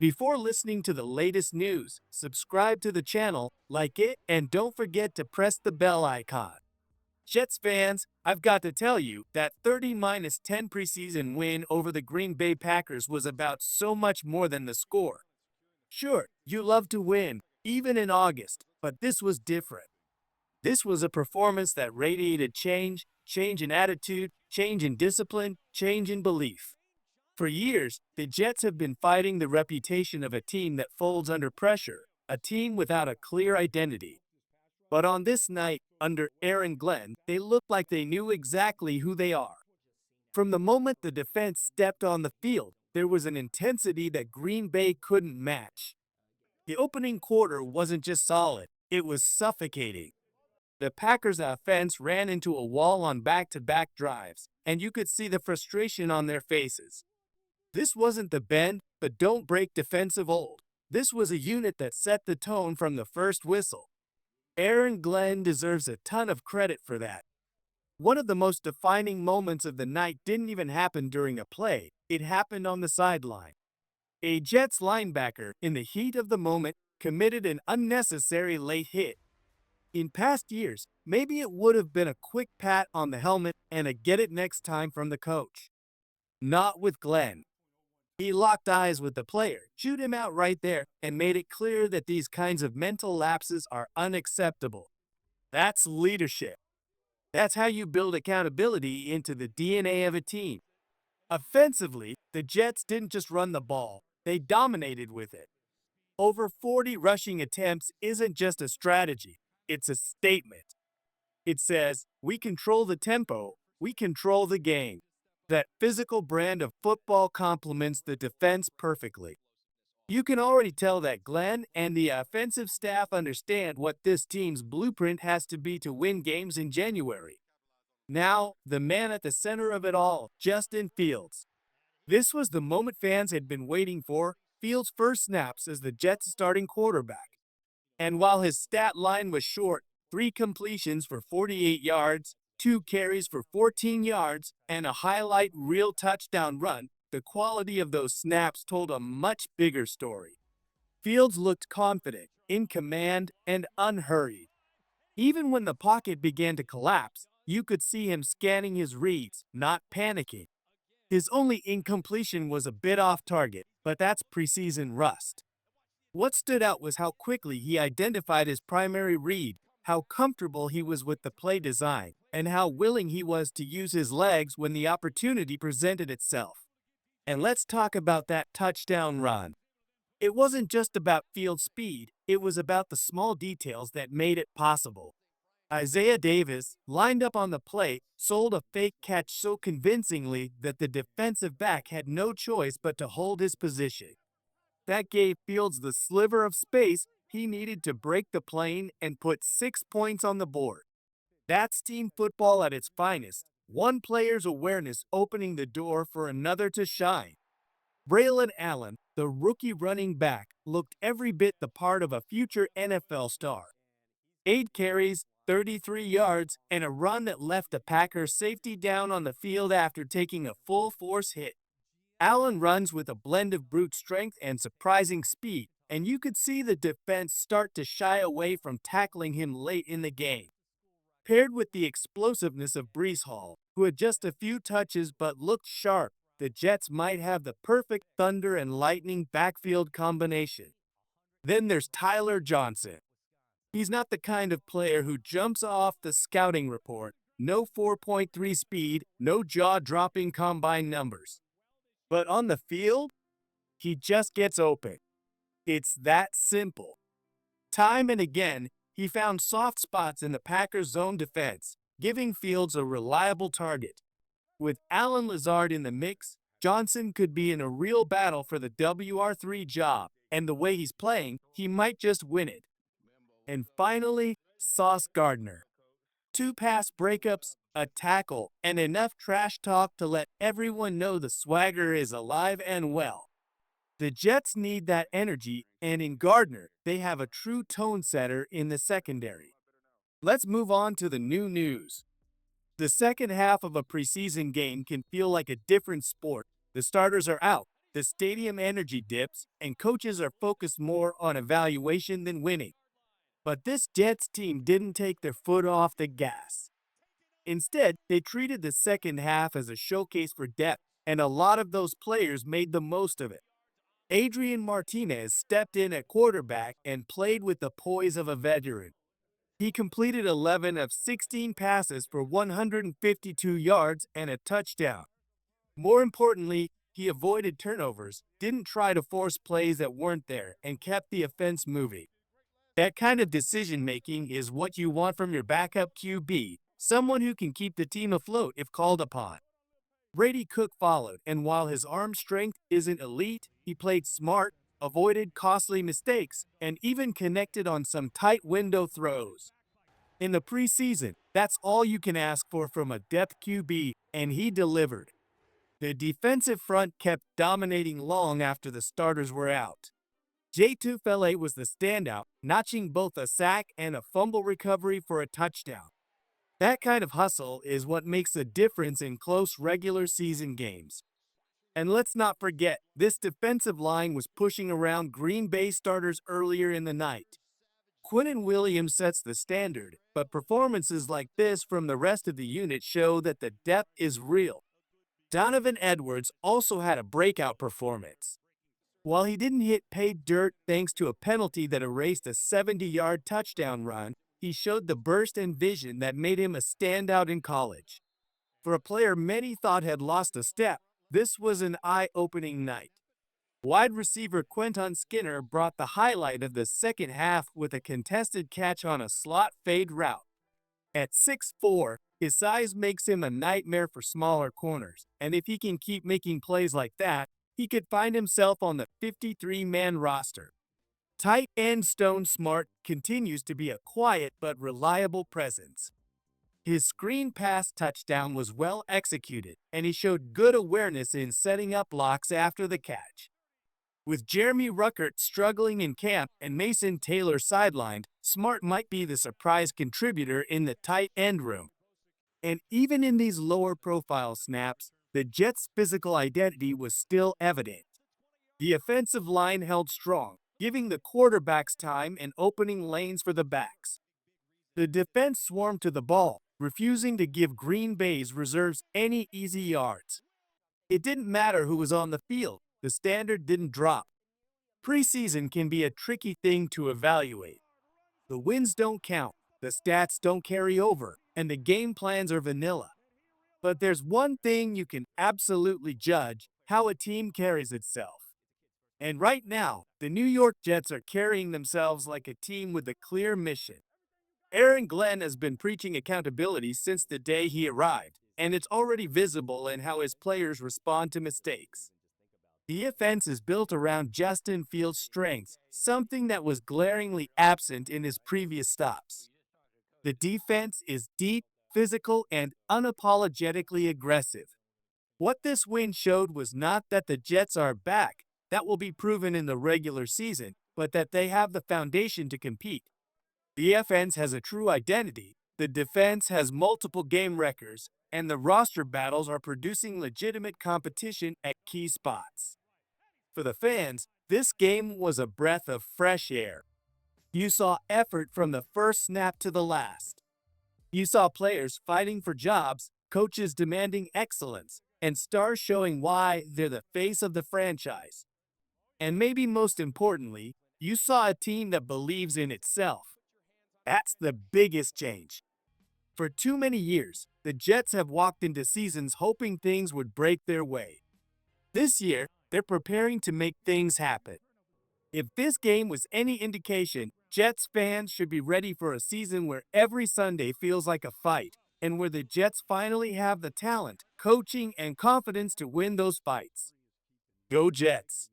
Before listening to the latest news, subscribe to the channel, like it, and don't forget to press the bell icon. Jets fans, I've got to tell you that 30-10 preseason win over the Green Bay Packers was about so much more than the score. Sure, you love to win, even in August, but this was different. This was a performance that radiated change in attitude, change in discipline, change in belief. For years, the Jets have been fighting the reputation of a team that folds under pressure, a team without a clear identity. But on this night, under Aaron Glenn, they looked like they knew exactly who they are. From the moment the defense stepped on the field, there was an intensity that Green Bay couldn't match. The opening quarter wasn't just solid, it was suffocating. The Packers' offense ran into a wall on back-to-back drives, and you could see the frustration on their faces. This wasn't the bend, but don't break defensive old. This was a unit that set the tone from the first whistle. Aaron Glenn deserves a ton of credit for that. One of the most defining moments of the night didn't even happen during a play, it happened on the sideline. A Jets linebacker, in the heat of the moment, committed an unnecessary late hit. In past years, maybe it would have been a quick pat on the helmet and a get it next time from the coach. Not with Glenn. He locked eyes with the player, chewed him out right there, and made it clear that these kinds of mental lapses are unacceptable. That's leadership. That's how you build accountability into the DNA of a team. Offensively, the Jets didn't just run the ball, they dominated with it. Over 40 rushing attempts isn't just a strategy, it's a statement. It says, we control the tempo, we control the game. That physical brand of football complements the defense perfectly. You can already tell that Glenn and the offensive staff understand what this team's blueprint has to be to win games in January. Now, the man at the center of it all, Justin Fields. This was the moment fans had been waiting for, Fields' first snaps as the Jets' starting quarterback. And while his stat line was short, 3 completions for 48 yards, 2 carries for 14 yards, and a highlight reel touchdown run, the quality of those snaps told a much bigger story. Fields looked confident, in command, and unhurried. Even when the pocket began to collapse, you could see him scanning his reads, not panicking. His only incompletion was a bit off target, but that's preseason rust. What stood out was how quickly he identified his primary read, how comfortable he was with the play design, and how willing he was to use his legs when the opportunity presented itself. And let's talk about that touchdown run. It wasn't just about field speed, it was about the small details that made it possible. Isaiah Davis, lined up on the play, sold a fake catch so convincingly that the defensive back had no choice but to hold his position. That gave Fields the sliver of space he needed to break the plane and put 6 points on the board. That's team football at its finest, one player's awareness opening the door for another to shine. Braelon Allen, the rookie running back, looked every bit the part of a future NFL star. 8 carries, 33 yards, and a run that left a Packer safety down on the field after taking a full force hit. Allen runs with a blend of brute strength and surprising speed, and you could see the defense start to shy away from tackling him late in the game. Paired with the explosiveness of Breece Hall, who had just a few touches but looked sharp, the Jets might have the perfect thunder and lightning backfield combination. Then there's Tyler Johnson. He's not the kind of player who jumps off the scouting report, no 4.3 speed, no jaw-dropping combine numbers. But on the field, he just gets open. It's that simple. Time and again, he found soft spots in the Packers' zone defense, giving Fields a reliable target. With Allen Lazard in the mix, Johnson could be in a real battle for the WR3 job, and the way he's playing, he might just win it. And finally, Sauce Gardner. 2 pass breakups, a tackle, and enough trash talk to let everyone know the swagger is alive and well. The Jets need that energy, and in Gardner, they have a true tone setter in the secondary. Let's move on to the new news. The second half of a preseason game can feel like a different sport. The starters are out, the stadium energy dips, and coaches are focused more on evaluation than winning. But this Jets team didn't take their foot off the gas. Instead, they treated the second half as a showcase for depth, and a lot of those players made the most of it. Adrian Martinez stepped in at quarterback and played with the poise of a veteran. He completed 11 of 16 passes for 152 yards and a touchdown. More importantly, he avoided turnovers, didn't try to force plays that weren't there, and kept the offense moving. That kind of decision-making is what you want from your backup QB, someone who can keep the team afloat if called upon. Brady Cook followed, and while his arm strength isn't elite, he played smart, avoided costly mistakes, and even connected on some tight window throws. In the preseason, that's all you can ask for from a depth QB, and he delivered. The defensive front kept dominating long after the starters were out. J2 was the standout, notching both a sack and a fumble recovery for a touchdown. That kind of hustle is what makes a difference in close regular season games. And let's not forget, this defensive line was pushing around Green Bay starters earlier in the night. Quinnen Williams sets the standard, but performances like this from the rest of the unit show that the depth is real. Donovan Edwards also had a breakout performance. While he didn't hit pay dirt thanks to a penalty that erased a 70-yard touchdown run, he showed the burst and vision that made him a standout in college. For a player many thought had lost a step, this was an eye-opening night. Wide receiver Quentin Skinner brought the highlight of the second half with a contested catch on a slot fade route. At 6'4", his size makes him a nightmare for smaller corners, and if he can keep making plays like that, he could find himself on the 53-man roster. Tight end Stone Smart continues to be a quiet but reliable presence. His screen pass touchdown was well executed, and he showed good awareness in setting up blocks after the catch. With Jeremy Ruckert struggling in camp and Mason Taylor sidelined, Smart might be the surprise contributor in the tight end room. And even in these lower-profile snaps, the Jets' physical identity was still evident. The offensive line held strong, giving the quarterbacks time and opening lanes for the backs. The defense swarmed to the ball, refusing to give Green Bay's reserves any easy yards. It didn't matter who was on the field, the standard didn't drop. Preseason can be a tricky thing to evaluate. The wins don't count, the stats don't carry over, and the game plans are vanilla. But there's one thing you can absolutely judge: how a team carries itself. And right now, the New York Jets are carrying themselves like a team with a clear mission. Aaron Glenn has been preaching accountability since the day he arrived, and it's already visible in how his players respond to mistakes. The offense is built around Justin Fields' strengths, something that was glaringly absent in his previous stops. The defense is deep, physical, and unapologetically aggressive. What this win showed was not that the Jets are back, that will be proven in the regular season, but that they have the foundation to compete. The offense has a true identity, the defense has multiple game records, and the roster battles are producing legitimate competition at key spots. For the fans, this game was a breath of fresh air. You saw effort from the first snap to the last. You saw players fighting for jobs, coaches demanding excellence, and stars showing why they're the face of the franchise. And maybe most importantly, you saw a team that believes in itself. That's the biggest change. For too many years, the Jets have walked into seasons hoping things would break their way. This year, they're preparing to make things happen. If this game was any indication, Jets fans should be ready for a season where every Sunday feels like a fight, and where the Jets finally have the talent, coaching, and confidence to win those fights. Go Jets!